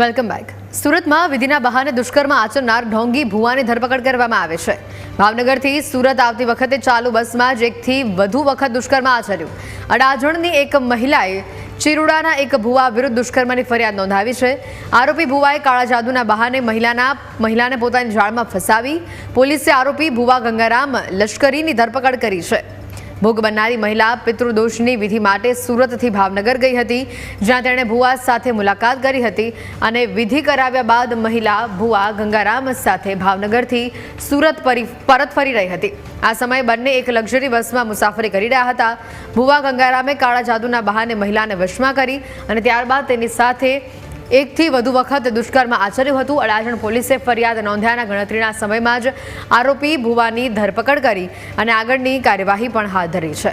Welcome back. સુરતમાં વિધિના બહાને દુષ્કર્મ આચરનાર ઢોંગી ભુવાની ધરપકડ કરવામાં આવે છે. ભાવનગરથી સુરત આવતી વખતે ચાલુ બસમાં જ એકથી વધુ વખત દુષ્કર્મ આચર્યું. અડાજણની એક મહિલાએ ચિરુડાના એક ભુવા વિરુદ્ધ દુષ્કર્મની ફરિયાદ નોંધાવી છે. આરોપી ભુવાએ કાળા જાદુના બહાને મહિલાને પોતાની જાળમાં ફસાવી. પોલીસે આરોપી ભુવા ગંગારામ લશ્કરીની ધરપકડ કરી છે. ભોગ બનનારી મહિલા પિતૃદોષની વિધિ માટે સુરતથી ભાવનગર ગઈ હતી, જ્યાં તેણે ભુવા સાથે મુલાકાત કરી હતી અને વિધિ કરાવ્યા બાદ મહિલા ભુવા ગંગારામ સાથે ભાવનગરથી સુરત પરત ફરી રહી હતી. આ સમયે બંને એક લક્ઝરી બસમાં મુસાફરી કરી રહ્યા હતા. ભુવા ગંગારામે કાળા જાદુના બહાને મહિલાને વશમાં કરી અને ત્યારબાદ તેની સાથે એકથી વધુ વખત દુષ્કર્મ આચર્યું હતું. અડાજણ પોલીસે ફરિયાદ નોંધ્યાના ગણતરીના સમયમાં જ આરોપી ભુવાની ધરપકડ કરી અને આગળની કાર્યવાહી પણ હાથ ધરી છે.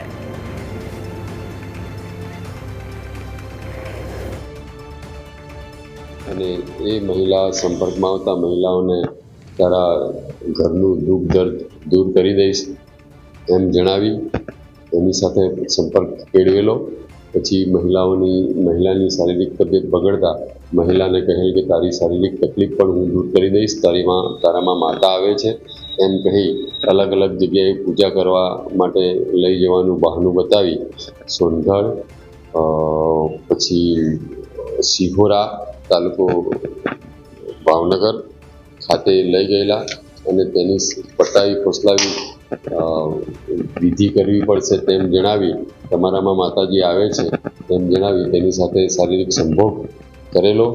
અને એ મહિલા સંપર્કમાં આવતા મહિલાઓને તારા ઘરનું દુઃખ દર્દ દૂર કરી દઈશ એમ જણાવી એની સાથે સંપર્ક કેળવેલો. પછી મહિલાની શારીરિક તબિયત બગડતા મહિલાને કહેલ કે તારી શારીરિક તકલીફ પણ હું દૂર કરી દઈશ, તારામાં માતા આવે છે એમ કહી અલગ અલગ જગ્યાએ પૂજા કરવા માટે લઈ જવાનું બહાનું બતાવી સોનગઢ, પછી સિહોરા તાલુકો ભાવનગર ખાતે લઈ ગયેલા અને તેની પટાવી ફોસલાવી વિધિ કરવી પડશે તેમ જણાવી તમારામાં માતાજી આવે છે તેમ જણાવી તેની સાથે શારીરિક સંભોગ કરેલો.